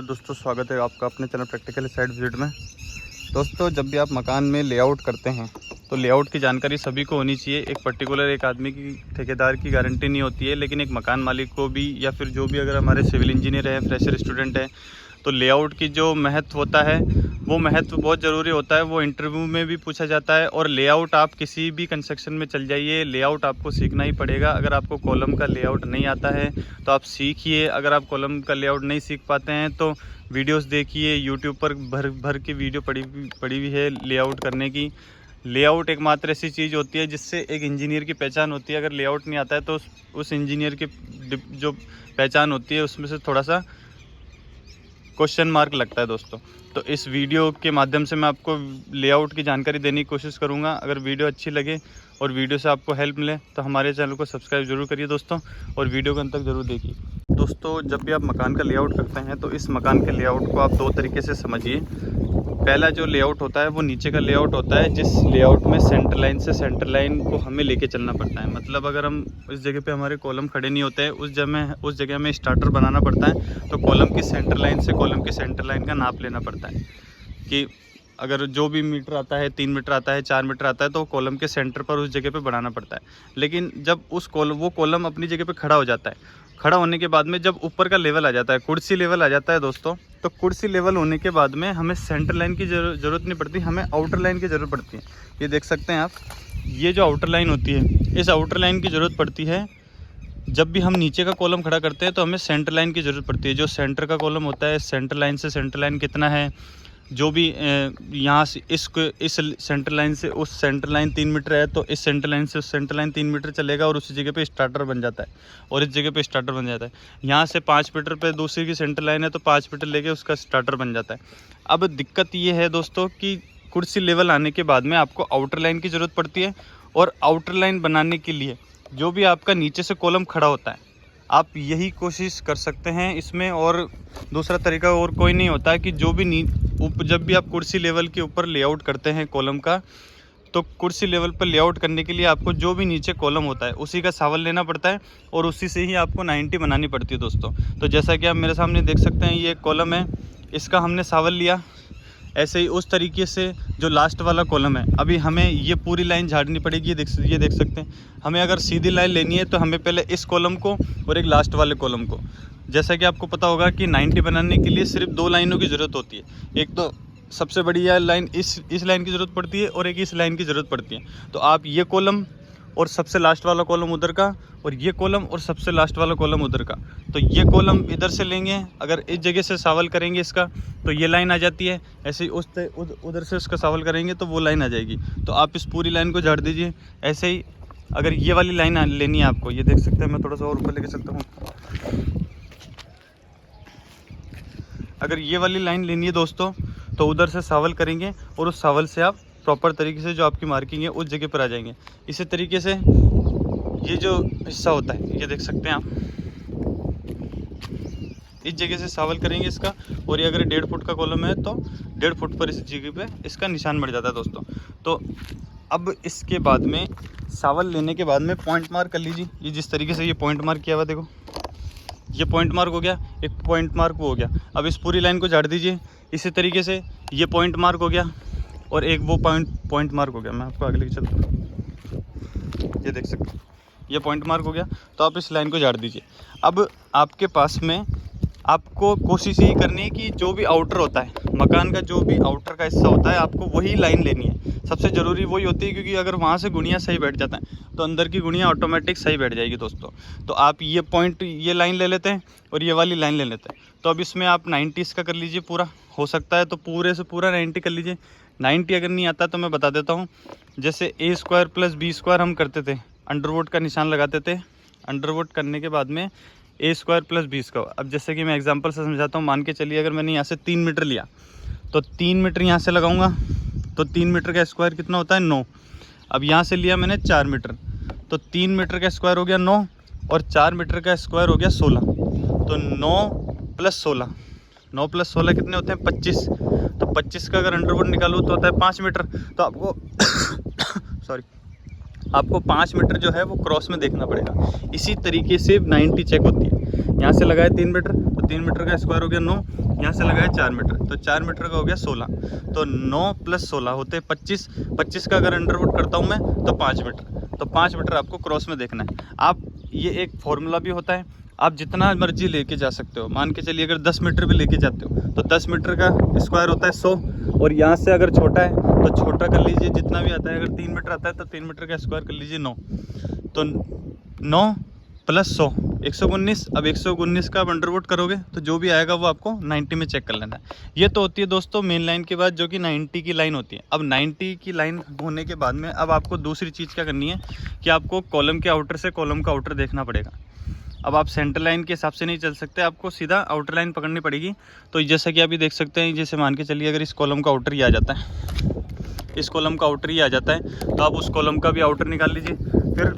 दोस्तों स्वागत है आपका अपने चैनल प्रैक्टिकल साइट विजिट में। दोस्तों जब भी आप मकान में लेआउट करते हैं तो लेआउट की जानकारी सभी को होनी चाहिए। एक पर्टिकुलर एक आदमी की ठेकेदार की गारंटी नहीं होती है, लेकिन एक मकान मालिक को भी या फिर जो भी अगर हमारे सिविल इंजीनियर हैं, फ्रेशर स्टूडेंट हैं, तो लेआउट की जो महत्व होता है वो महत्व बहुत ज़रूरी होता है। वो इंटरव्यू में भी पूछा जाता है। और लेआउट आप किसी भी कंस्ट्रक्शन में चल जाइए, लेआउट आपको सीखना ही पड़ेगा। अगर आपको कॉलम का लेआउट नहीं आता है तो आप सीखिए। अगर आप कॉलम का लेआउट नहीं सीख पाते हैं तो वीडियोस देखिए। यूट्यूब पर भर की वीडियो पड़ी हुई है लेआउट करने की। लेआउट एकमात्र ऐसी चीज़ होती है जिससे एक इंजीनियर की पहचान होती है। अगर लेआउट नहीं आता है तो उस इंजीनियर की जो पहचान होती है उसमें से थोड़ा सा क्वेश्चन मार्क लगता है दोस्तों। तो इस वीडियो के माध्यम से मैं आपको लेआउट की जानकारी देने की कोशिश करूंगा। अगर वीडियो अच्छी लगे और वीडियो से आपको हेल्प मिले तो हमारे चैनल को सब्सक्राइब जरूर करिए दोस्तों, और वीडियो को अंत तक जरूर देखिए। दोस्तों जब भी आप मकान का लेआउट करते हैं तो इस मकान के लेआउट को आप दो तरीके से समझिए। पहला जो लेआउट होता है वो नीचे का लेआउट होता है, जिस लेआउट में सेंटर लाइन से सेंटर लाइन को हमें लेके चलना पड़ता है। मतलब अगर हम इस जगह पे हमारे कॉलम खड़े नहीं होते हैं, उस जगह में स्टार्टर बनाना पड़ता है। तो कॉलम की सेंटर लाइन से कॉलम की सेंटर लाइन का नाप लेना पड़ता है कि अगर जो भी मीटर आता है, 3 मीटर आता है, 4 मीटर आता है, तो कॉलम के सेंटर पर उस जगह पे बनाना पड़ता है। लेकिन जब वो कॉलम अपनी जगह पे खड़ा हो जाता है, खड़ा होने के बाद में जब ऊपर का लेवल आ जाता है, कुर्सी लेवल आ जाता है दोस्तों, तो कुर्सी लेवल होने के बाद में हमें सेंटर लाइन की ज़रूरत नहीं पड़ती, हमें आउटर लाइन की ज़रूरत पड़ती है। ये देख सकते हैं आप, ये जो आउटर लाइन होती है, इस आउटर लाइन की ज़रूरत पड़ती है। जब भी हम नीचे का कॉलम खड़ा करते हैं तो हमें सेंटर लाइन की ज़रूरत पड़ती है। जो सेंटर का कॉलम होता है, सेंटर लाइन से सेंटर लाइन कितना है, जो भी यहाँ से इस सेंटर लाइन से उस सेंटर लाइन 3 मीटर है, तो इस सेंटर लाइन से उस सेंटर लाइन 3 मीटर चलेगा और उसी जगह पे स्टार्टर बन जाता है, और इस जगह पे स्टार्टर बन जाता है। यहाँ से 5 मीटर पे दूसरी की सेंटर लाइन है तो 5 मीटर लेके उसका स्टार्टर बन जाता है। अब दिक्कत ये है दोस्तों कि कुर्सी लेवल आने के बाद में आपको आउटर लाइन की ज़रूरत पड़ती है। और आउटर लाइन बनाने के लिए जो भी आपका नीचे से कॉलम खड़ा होता है, आप यही कोशिश कर सकते हैं इसमें। और दूसरा तरीका और कोई नहीं होता है कि जो भी जब भी आप कुर्सी लेवल के ऊपर लेआउट करते हैं कॉलम का, तो कुर्सी लेवल पर लेआउट करने के लिए आपको जो भी नीचे कॉलम होता है उसी का सावल लेना पड़ता है, और उसी से ही आपको 90 बनानी पड़ती है दोस्तों। तो जैसा कि आप मेरे सामने देख सकते हैं, ये एक कॉलम है, इसका हमने सावल लिया। ऐसे ही उस तरीके से जो लास्ट वाला कॉलम है, अभी हमें ये पूरी लाइन झाड़नी पड़ेगी। ये देख सकते हैं, हमें अगर सीधी लाइन लेनी है तो हमें पहले इस कॉलम को और एक लास्ट वाले कॉलम को, जैसा कि आपको पता होगा कि 90 बनाने के लिए सिर्फ 2 लाइनों की ज़रूरत होती है। एक तो सबसे बड़ी लाइन इस लाइन की ज़रूरत पड़ती है, और एक इस लाइन की ज़रूरत पड़ती है। तो आप ये कॉलम और सबसे लास्ट वाला कॉलम उधर का, और ये कॉलम और सबसे लास्ट वाला कॉलम उधर का, तो ये कॉलम इधर से लेंगे। अगर इस जगह से सावल करेंगे इसका तो ये लाइन आ जाती है। ऐसे ही उधर से उसका सावल करेंगे तो वो लाइन आ जाएगी। तो आप इस पूरी लाइन को झाड़ दीजिए। ऐसे ही अगर ये वाली लाइन लेनी है आपको, ये देख सकते हैं, मैं थोड़ा सा और ऊपर लेके चलता हूँ। अगर ये वाली लाइन लेनी है दोस्तों तो उधर से सावल करेंगे, और उस सावल से आप प्रॉपर तरीके से जो आपकी मार्किंग है उस जगह पर आ जाएंगे। इसी तरीके से ये जो हिस्सा होता है, ये देख सकते हैं आप, इस जगह से सावल करेंगे इसका। और ये अगर 1.5 फुट का कॉलम है तो 1.5 फुट पर इस जगह पे इसका निशान बढ़ जाता है दोस्तों। तो अब इसके बाद में सावल लेने के बाद में पॉइंट मार्क कर लीजिए। ये जिस तरीके से ये पॉइंट मार्क किया हुआ, देखो ये पॉइंट मार्क हो गया, एक पॉइंट मार्क वो हो गया। अब इस पूरी लाइन को झाड़ दीजिए। इसी तरीके से ये पॉइंट मार्क हो गया, और एक वो पॉइंट मार्क हो गया। मैं आपको आगे लेके चलता हूँ, ये देख सकते हैं, ये पॉइंट मार्क हो गया। तो आप इस लाइन को झाड़ दीजिए। अब आपके पास में आपको कोशिश यही करनी है कि जो भी आउटर होता है मकान का, जो भी आउटर का हिस्सा होता है, आपको वही लाइन लेनी है। सबसे ज़रूरी वही होती है, क्योंकि अगर वहाँ से गुणियाँ सही बैठ जाता है तो अंदर की गुणियाँ ऑटोमेटिक सही बैठ जाएगी दोस्तों। तो आप ये लाइन ले लेते हैं और ये वाली लाइन ले लेते हैं। तो अब इसमें आप 90 इसका कर लीजिए पूरा। हो सकता है तो पूरे से पूरा 90 कर लीजिए। 90 अगर नहीं आता तो मैं बता देता हूँ। जैसे a² + b² हम करते थे, अंडरवुड का निशान लगाते थे। अंडरवुड करने के बाद में a² + b²। अब जैसे कि मैं एग्जांपल से समझाता हूँ। मान के चलिए अगर मैंने यहाँ से 3 मीटर लिया तो 3 मीटर यहाँ से लगाऊंगा, तो 3 मीटर का स्क्वायर कितना होता है, 9। अब यहाँ से लिया मैंने 4 मीटर, तो 3 मीटर का स्क्वायर हो गया 9, और 4 मीटर का स्क्वायर हो गया 16। तो 9 + 16, 9 + 16 कितने होते हैं, 25। तो 25 का अगर अंडरवुड निकालूँ तो होता है 5 मीटर। तो आपको सॉरी, आपको 5 मीटर जो है वो क्रॉस में देखना पड़ेगा। इसी तरीके से 90 चेक होती है। यहाँ से लगाए 3 मीटर, तो 3 मीटर का स्क्वायर हो गया 9, यहाँ से लगाए 4 मीटर, तो 4 मीटर का हो गया 16, तो 9 + 16 होते 25, 25 का अगर अंडरवुड करता हूँ मैं तो 5 मीटर, तो 5 मीटर आपको क्रॉस में देखना है। आप ये एक फॉर्मूला भी होता है, आप जितना मर्जी लेके जा सकते हो। मान के चलिए अगर 10 मीटर भी लेके जाते हो तो 10 मीटर का स्क्वायर होता है 100, और यहाँ से अगर छोटा है तो छोटा कर लीजिए जितना भी आता है। अगर 3 मीटर आता है तो 3 मीटर का स्क्वायर कर लीजिए 9, तो 9 + 100 119। अब 119 का आप अंडरवुड करोगे तो जो भी आएगा वो आपको 90 में चेक कर लेना है। ये तो होती है दोस्तों मेन लाइन के बाद जो कि 90 की लाइन होती है। अब 90 की लाइन होने के बाद में अब आपको दूसरी चीज़ क्या करनी है कि आपको कॉलम के आउटर से कॉलम का आउटर देखना पड़ेगा। अब आप सेंटर लाइन के हिसाब से नहीं चल सकते, आपको सीधा आउटर लाइन पकड़नी पड़ेगी। तो जैसा कि आप ये देख सकते हैं, जैसे मान के चलिए अगर इस कॉलम का आउटर ही आ जाता है, इस कॉलम का आउटर ही आ जाता है, तो आप उस कॉलम का भी आउटर निकाल लीजिए।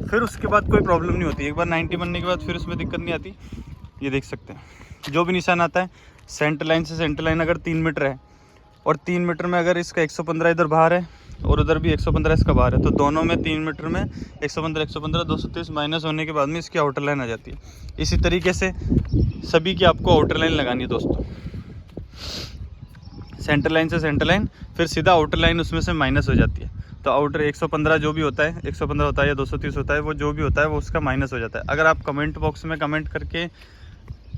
फिर उसके बाद कोई प्रॉब्लम नहीं होती। एक बार 90 बनने के बाद फिर उसमें दिक्कत नहीं आती। ये देख सकते हैं जो भी निशान आता है सेंटर लाइन से सेंटर लाइन अगर 3 मीटर है और 3 मीटर में अगर इसका 115 इधर बाहर है और उधर भी 115 इसका बाहर है, तो दोनों में 3 मीटर में 115 230 माइनस होने के बाद में इसकी आउटर लाइन आ जाती है। इसी तरीके से सभी की आपको आउटर लाइन लगानी है दोस्तों। सेंटर लाइन से सेंटर लाइन, फिर सीधा आउटर लाइन उसमें से माइनस हो जाती है। तो आउटर 115 जो भी होता है, 115 होता है या 230 होता है, वो जो भी होता है वो उसका माइनस हो जाता है। अगर आप कमेंट बॉक्स में कमेंट करके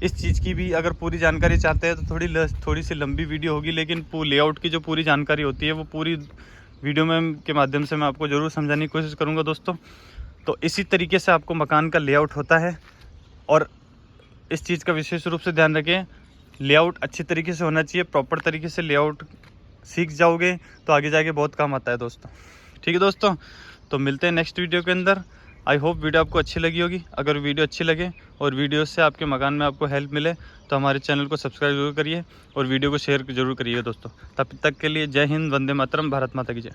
इस चीज़ की भी अगर पूरी जानकारी चाहते हैं तो थोड़ी सी लंबी वीडियो होगी, लेकिन लेआउट की जो पूरी जानकारी होती है वो पूरी वीडियो में के माध्यम से मैं आपको ज़रूर समझाने की कोशिश करूँगा दोस्तों। तो इसी तरीके से आपको मकान का लेआउट होता है, और इस चीज़ का विशेष रूप से ध्यान रखें, लेआउट अच्छी तरीके से होना चाहिए। प्रॉपर तरीके से लेआउट सीख जाओगे तो आगे जाके बहुत काम आता है दोस्तों। ठीक है दोस्तों, तो मिलते हैं नेक्स्ट वीडियो के अंदर। आई होप वीडियो आपको अच्छी लगी होगी। अगर वीडियो अच्छी लगे और वीडियो से आपके मकान में आपको हेल्प मिले तो हमारे चैनल को सब्सक्राइब जरूर करिए और वीडिए को शेयर जरूर करिए दोस्तों। तब तक के लिए जय हिंद, वंदे मातरम, भारत माता की जय।